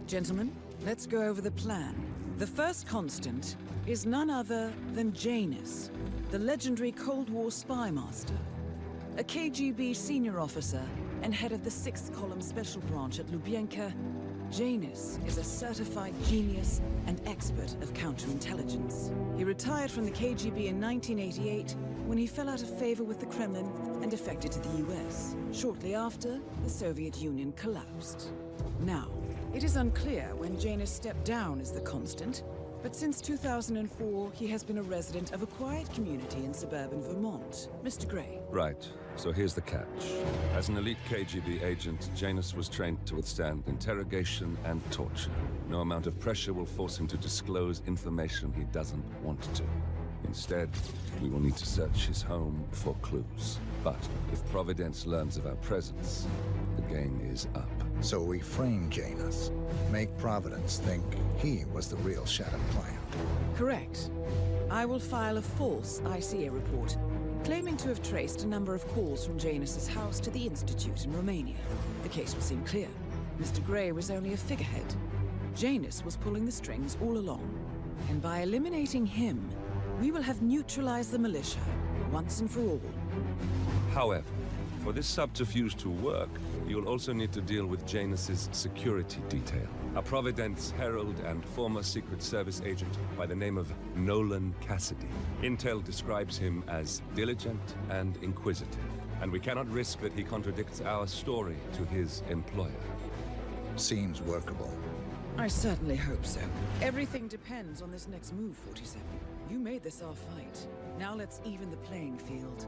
Gentlemen, let's go over the plan. The first constant is none other than Janus, the legendary Cold War spy master. A KGB senior officer and head of the 6th Column Special Branch at Lubyanka, Janus is a certified genius and expert of counterintelligence. He retired from the KGB in 1988 when he fell out of favor with the Kremlin and defected to the US. Shortly after, the Soviet Union collapsed. Now, it is unclear when Janus stepped down as the constant, but since 2004, he has been a resident of a quiet community in suburban Vermont. Mr. Gray. Right. So here's the catch. As an elite KGB agent, Janus was trained to withstand interrogation and torture. No amount of pressure will force him to disclose information he doesn't want to. Instead, we will need to search his home for clues. But if Providence learns of our presence, the game is up. So we frame Janus, make Providence think he was the real Shadow Client. Correct. I will file a false ICA report, claiming to have traced a number of calls from Janus's house to the Institute in Romania. The case will seem clear. Mr. Gray was only a figurehead. Janus was pulling the strings all along. And by eliminating him, we will have neutralized the militia, once and for all. However, for this subterfuge to work, you'll also need to deal with Janus's security detail. A Providence herald and former Secret Service agent by the name of Nolan Cassidy. Intel describes him as diligent and inquisitive, and we cannot risk that he contradicts our story to his employer. Seems workable. I certainly hope so. Everything depends on this next move, 47. You made this our fight. Now let's even the playing field.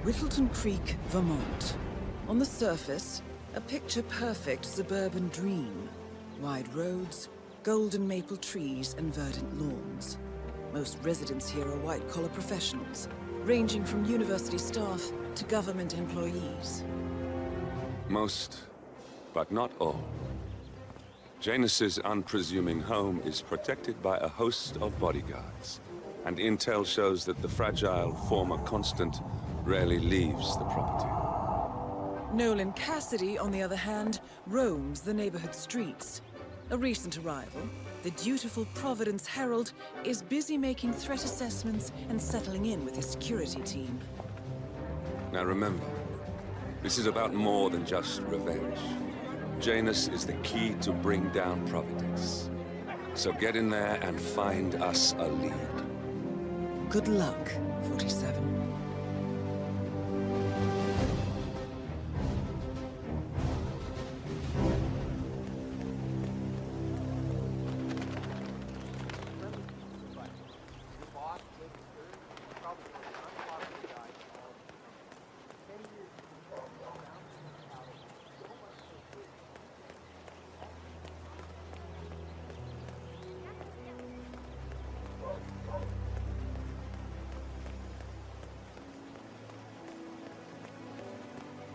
Whittleton Creek, Vermont. On the surface, a picture-perfect suburban dream. Wide roads, golden maple trees, and verdant lawns. Most residents here are white-collar professionals, ranging from university staff to government employees. Most, but not all. Janus's unpresuming home is protected by a host of bodyguards, and intel shows that the fragile former constant rarely leaves the property. Nolan Cassidy, on the other hand, roams the neighborhood streets. A recent arrival, the dutiful Providence Herald is busy making threat assessments and settling in with his security team. Now remember, this is about more than just revenge. Janus is the key to bring down Providence. So get in there and find us a lead. Good luck, 47.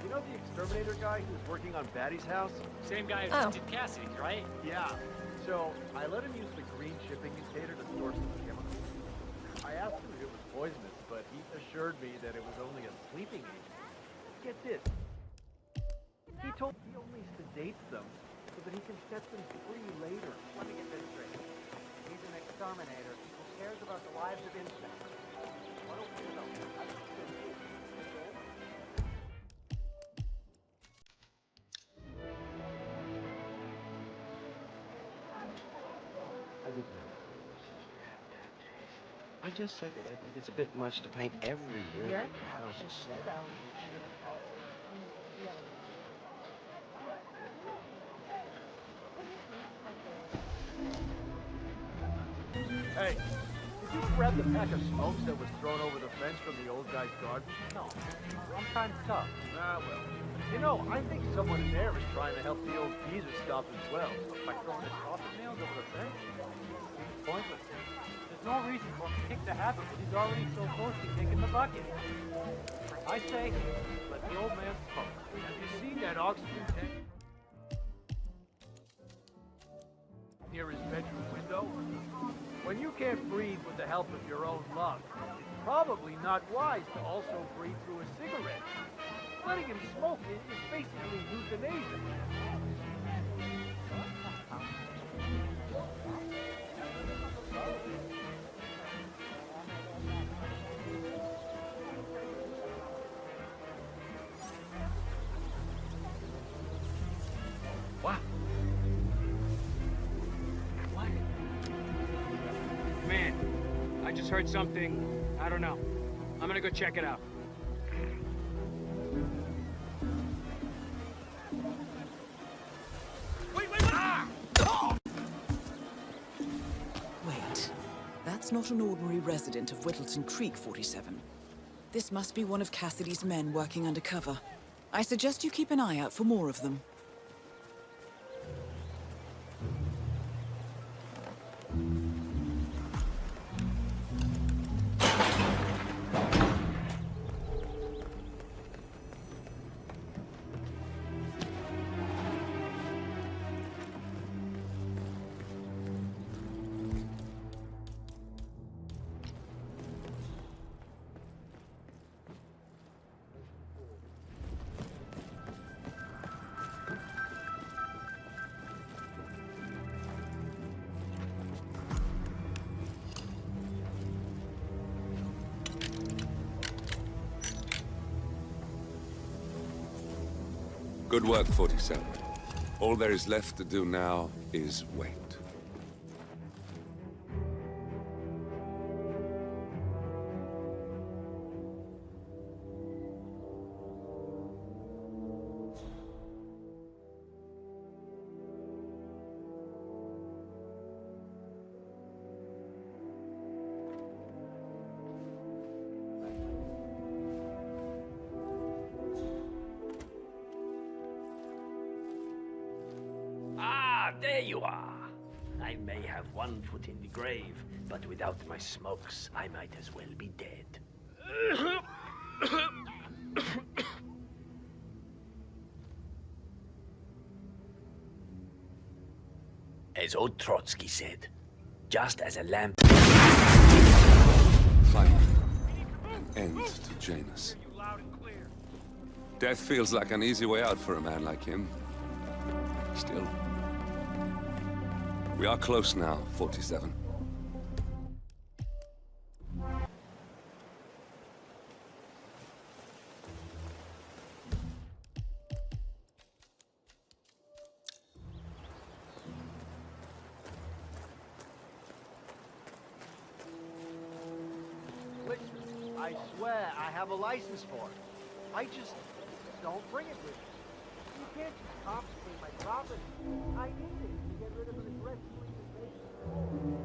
You know the exterminator guy who's working on Batty's house? Same guy who did Cassidy, right? Yeah. So, I let him use the green shipping container to store some chemicals. I asked him if it was poisonous, but he assured me that it was only a sleeping agent. Get this. He told me he only sedates them so that he can set them free later. Let me get this straight. He's an exterminator who cares about the lives of insects. What a weirdo. I just said that I think it's a bit much to paint every year. Hey, did you grab the pack of smokes that was thrown over the fence from the old guy's garden? No, I'm kind of tough. Ah, well. You know, I think someone in there is trying to help the old geezer stop as well. By throwing his coffin nails over the fence? Pointless. Just No reason for him to kick the habit when he's already so close to kicking the bucket. I say, let the old man smoke. Have you seen that oxygen tank near his bedroom window? When you can't breathe with the help of your own lungs, it's probably not wise to also breathe through a cigarette. Letting him smoke is basically euthanasia. What? What? Man, I just heard something. I don't know. I'm gonna go check it out. Wait, that's not an ordinary resident of Whittleton Creek, 47. This must be one of Cassidy's men working undercover. I suggest you keep an eye out for more of them. Good work, 47. All there is left to do now is wait. There you are. I may have one foot in the grave, but without my smokes, I might as well be dead. As old Trotsky said, just as a lamp... Finally, an end to Janus. Death feels like an easy way out for a man like him. Still... we are close now, 47. Listen, I swear I have a license for it. I just don't bring it with me. You can't just confiscate my property. I need it to get rid of an aggressive organization.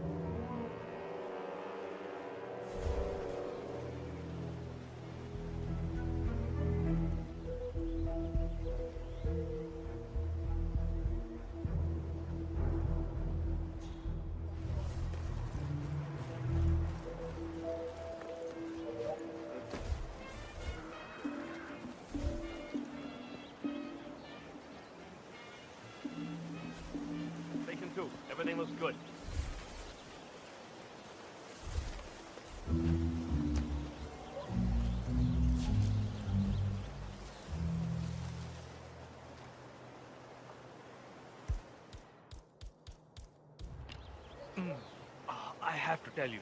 Everything looks good. I have to tell you,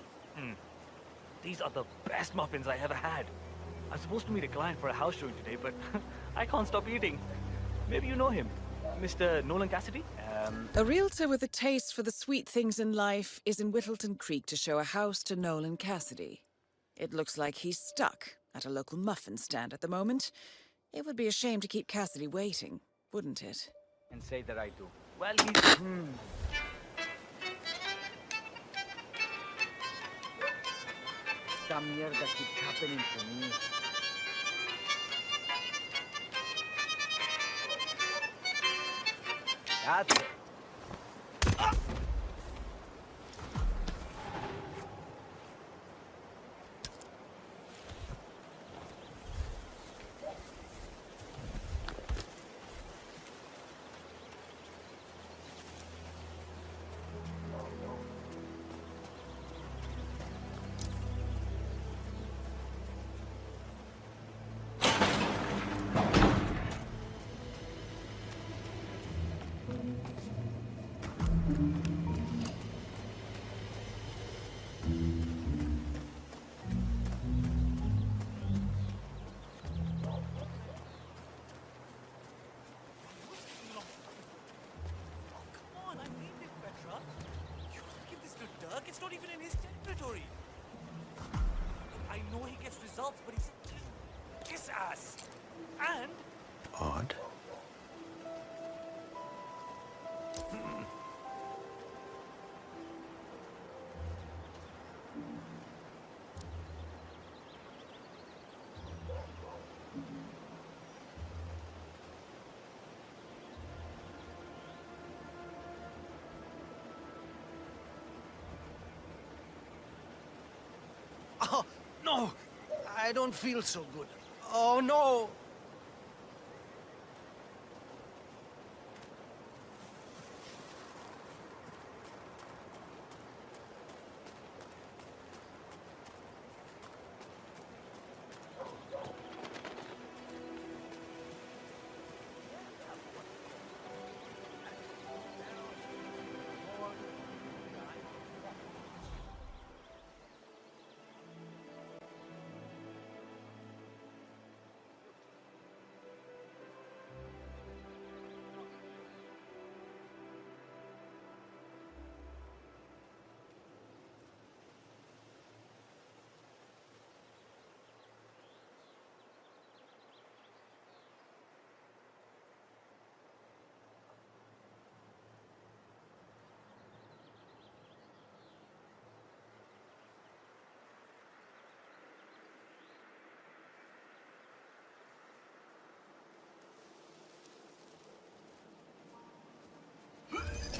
these are the best muffins I ever had. I'm supposed to meet a client for a house showing today, but I can't stop eating. Maybe you know him. Mr. Nolan Cassidy? A realtor with a taste for the sweet things in life is in Whittleton Creek to show a house to Nolan Cassidy. It looks like he's stuck at a local muffin stand at the moment. It would be a shame to keep Cassidy waiting, wouldn't it? And say that I do. Well, he's... Esta mierda keeps happening to me. That's it. story. I know he gets results, but he's kiss ass. And Odd. Oh, no! I don't feel so good. Oh, no!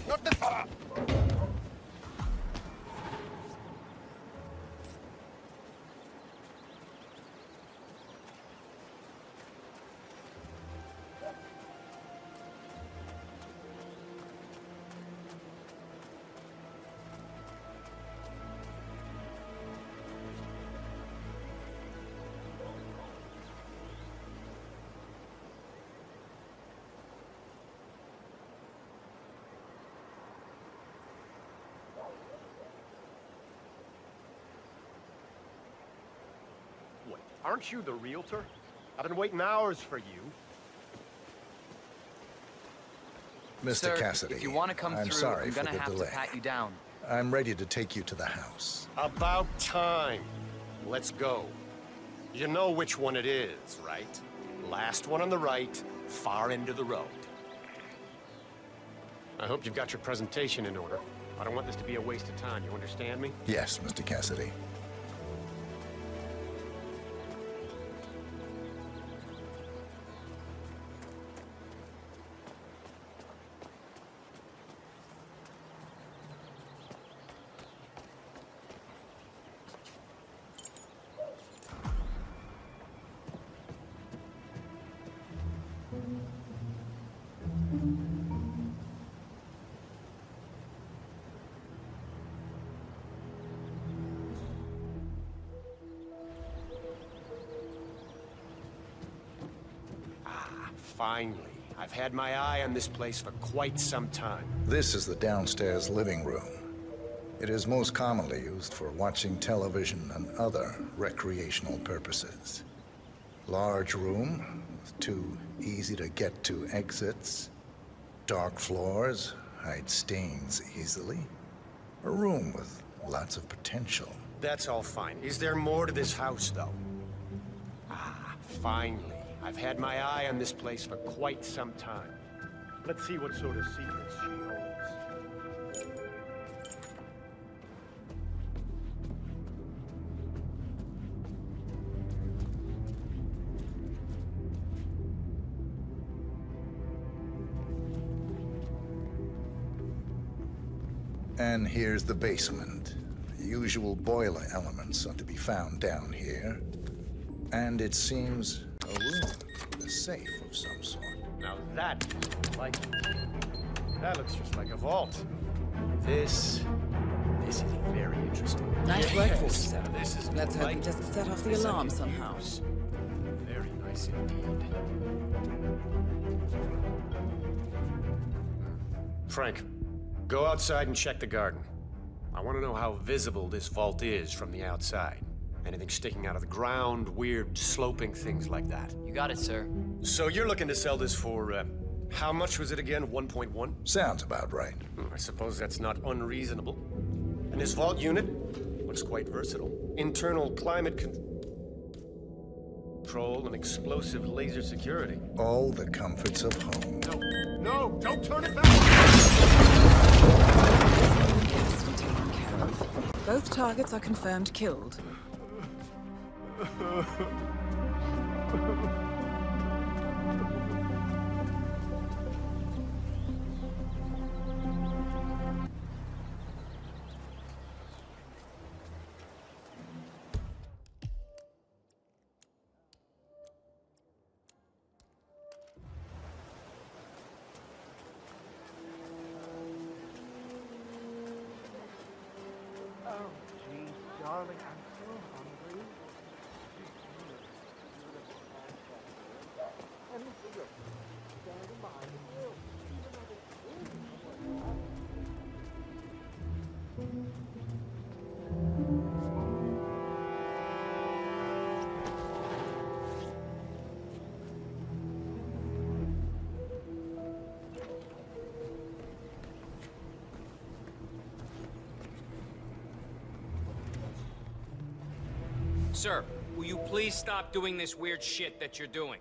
Not the... Wait, aren't you the realtor? I've been waiting hours for you. Mr. Sir, Cassidy, if you want to come I'm through, sorry I'm for gonna the have delay. to pat you down. I'm ready to take you to the house. About time. Let's go. You know which one it is, right? Last one on the right, far end of the road. I hope you've got your presentation in order. I don't want this to be a waste of time, you understand me? Yes, Mr. Cassidy. Finally. I've had my eye on this place for quite some time. This is the downstairs living room. It is most commonly used for watching television and other recreational purposes. Large room with two easy-to-get-to exits. Dark floors hide stains easily. A room with lots of potential. That's all fine. Is there more to this house, though? Finally. I've had my eye on this place for quite some time. Let's see what sort of secrets she holds. And here's the basement. The usual boiler elements are to be found down here. And it seems a room, a safe of some sort. Now that is like... That looks just like a vault. This is very interesting. Nice work, 47. This is Let's hope like he doesn't set off the alarm somehow. Very nice indeed. Frank, go outside and check the garden. I want to know how visible this vault is from the outside. Anything sticking out of the ground, weird sloping things like that. You got it, sir. So you're looking to sell this for, how much was it again? 1.1? Sounds about right. I suppose that's not unreasonable. And this vault unit? What looks quite versatile. Internal climate control and explosive laser security. All the comforts of home. No, don't turn it back! Taken care of. Both targets are confirmed killed. Oh, geez, darling, I'm so hungry. And the cigarette. Standing behind the grill. Sir, will you please stop doing this weird shit that you're doing?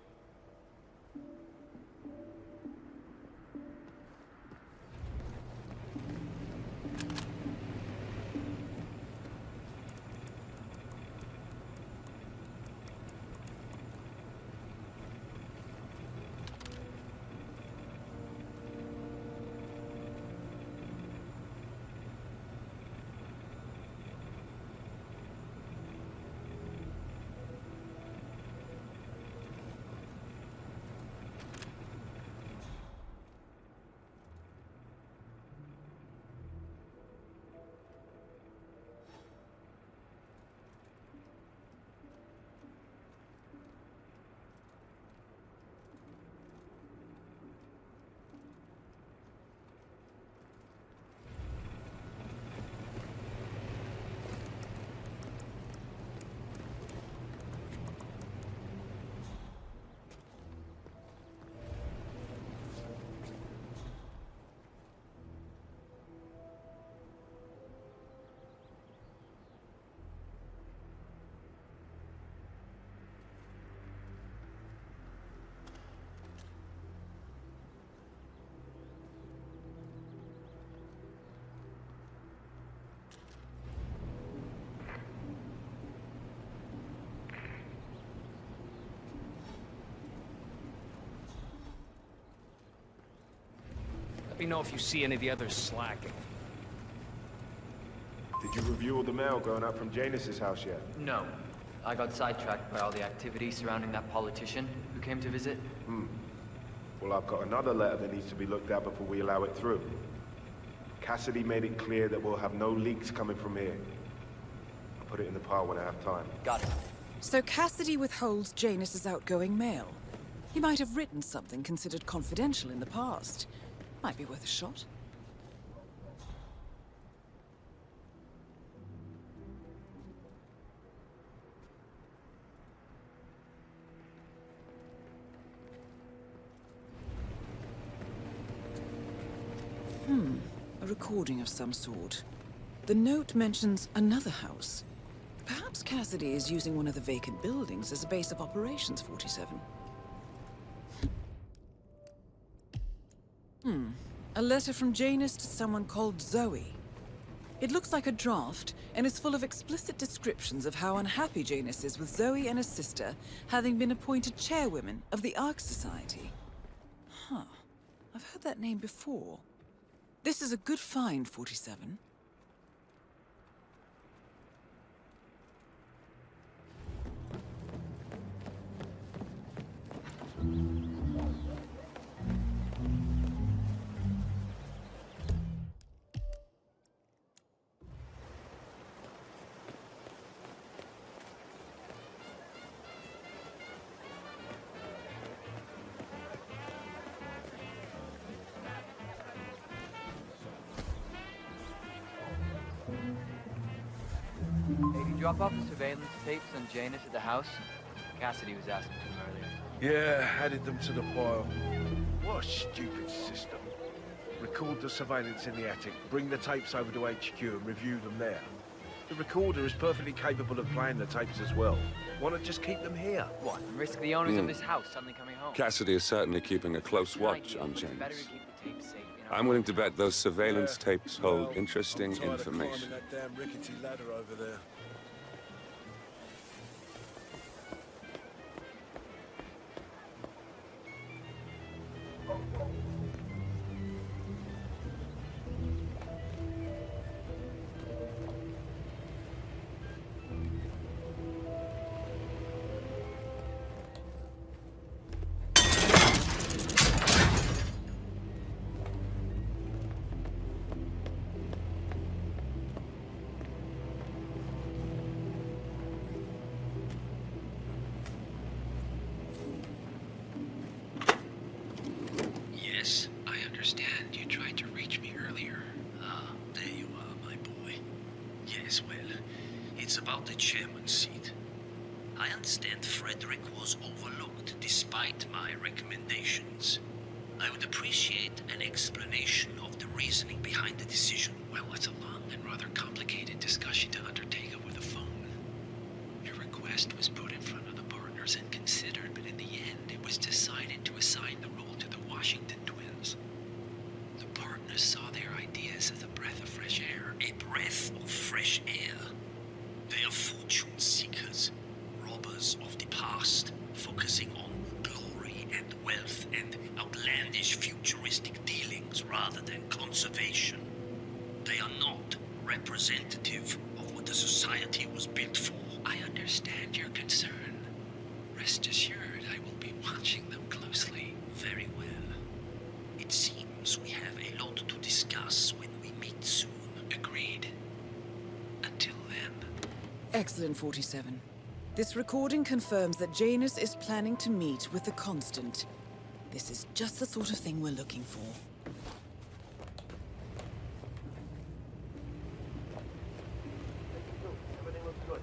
Let me know if you see any of the others slacking. Did you review all the mail going up from Janus's house yet? No. I got sidetracked by all the activity surrounding that politician who came to visit. Well, I've got another letter that needs to be looked at before we allow it through. Cassidy made it clear that we'll have no leaks coming from here. I'll put it in the pile when I have time. Got it. So Cassidy withholds Janus's outgoing mail. He might have written something considered confidential in the past. Might be worth a shot. A recording of some sort. The note mentions another house. Perhaps Cassidy is using one of the vacant buildings as a base of operations, 47. A letter from Janus to someone called Zoe. It looks like a draft, and is full of explicit descriptions of how unhappy Janus is with Zoe and her sister having been appointed chairwomen of the Ark Society. I've heard that name before. This is a good find, 47. Hey, did you drop off the surveillance tapes on Janus at the house? Cassidy was asking for them earlier. Yeah, added them to the pile. What a stupid system. Record the surveillance in the attic, bring the tapes over to HQ and review them there. The recorder is perfectly capable of playing the tapes as well. Why not just keep them here? What, and risk the owners of this house suddenly coming home? Cassidy is certainly keeping a close watch on Better Janus. keep the tapes safe, you know? I'm willing to bet those surveillance tapes hold interesting I'm tired of information. climbing that damn rickety ladder over there. Yes, I understand. You tried to reach me earlier. Ah, there you are, my boy. Yes, well, it's about the chairman's seat. I understand Frederick was overlooked despite my recommendations. I would appreciate an explanation of the reasoning behind the decision. Well, it's a long and rather complicated discussion to undertake over the phone. Your request was put in front of the partners and considered, but in the end, it was decided to assign the role to the Washington twins. The partners saw their ideas as a breath of fresh air. A breath of fresh air. They are fortune seekers, robbers of the past, focusing on glory and wealth and outlandish futuristic dealings rather than conservation. They are not representative of what the society was built for. I understand your concern. Rest assured, I will be watching them closely. Very well. It seems we have a lot to discuss when we meet soon. Agreed. Until then. Excellent, 47. This recording confirms that Janus is planning to meet with the Constant. This is just the sort of thing we're looking for. Everything looks good.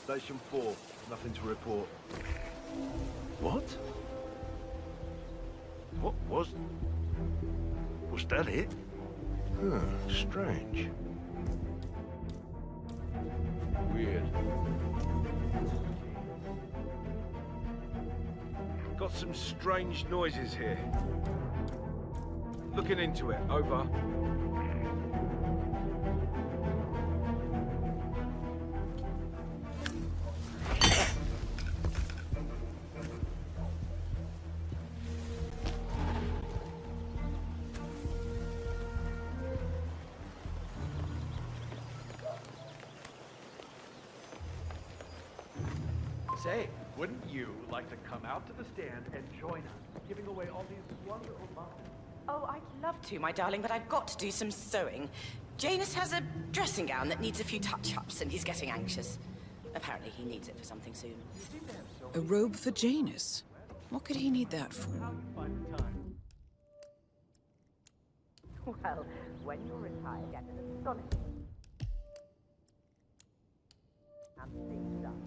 Station 4. Nothing to report. What? What was... Was that it? Huh, strange. Weird. Got some strange noises here. Looking into it. Over. Say, wouldn't you like to come out to the stand and join us, giving away all these wonderful muffins? Oh, I'd love to, my darling, but I've got to do some sewing. Janus has a dressing gown that needs a few touch-ups, and he's getting anxious. Apparently he needs it for something soon. A robe for Janus? What could he need that for? Well, when you're retired, get an astonishing. And things done.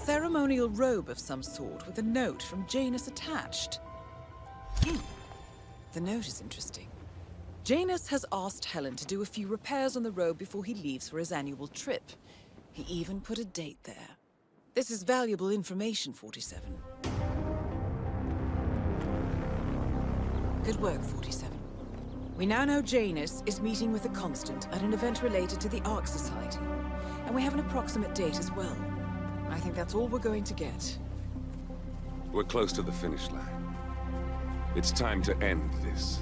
ceremonial robe of some sort with a note from Janus attached. The note is interesting. Janus has asked Helen to do a few repairs on the robe before he leaves for his annual trip. He even put a date there. This is valuable information, 47. Good work, 47. We now know Janus is meeting with the Constant at an event related to the Ark Society. And we have an approximate date as well. I think that's all we're going to get. We're close to the finish line. It's time to end this.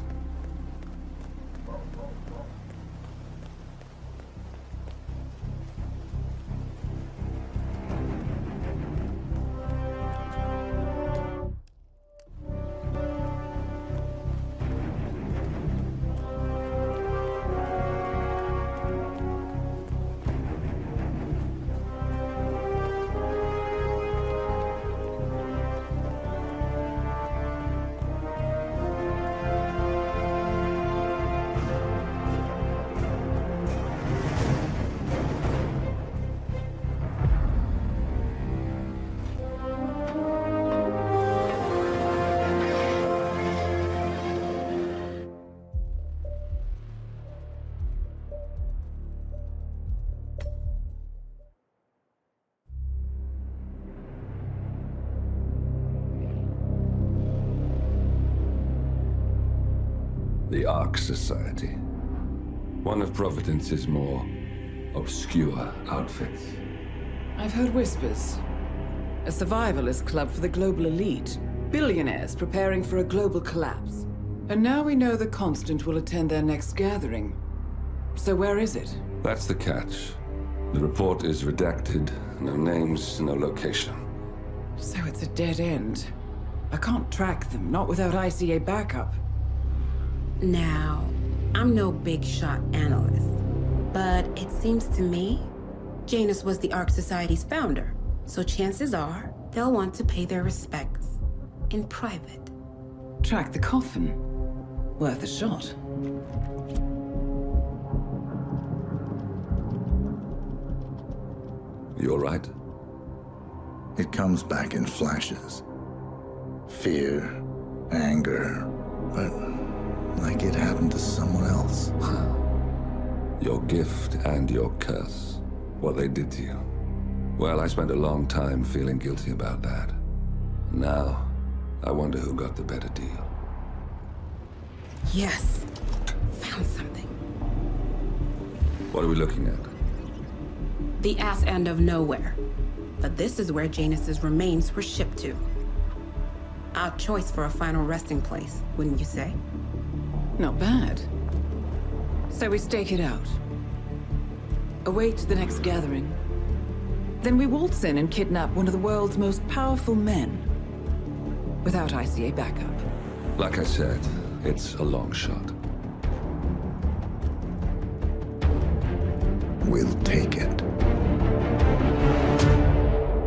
The Ark Society. One of Providence's more obscure outfits. I've heard whispers. A survivalist club for the global elite. Billionaires preparing for a global collapse. And now we know the Constant will attend their next gathering. So where is it? That's the catch. The report is redacted. No names, no location. So it's a dead end. I can't track them, not without ICA backup. Now, I'm no big shot analyst, but it seems to me Janus was the Ark Society's founder, so chances are they'll want to pay their respects in private. Track the coffin. Worth a shot. You all right? It comes back in flashes. Fear, anger, but like it happened to someone else. Your gift and your curse. What they did to you. Well, I spent a long time feeling guilty about that. Now, I wonder who got the better deal. Yes. Found something. What are we looking at? The ass end of nowhere. But this is where Janus's remains were shipped to. Odd choice for a final resting place, wouldn't you say? Not bad. So we stake it out. Await the next gathering. Then we waltz in and kidnap one of the world's most powerful men. Without ICA backup. Like I said, it's a long shot. We'll take it.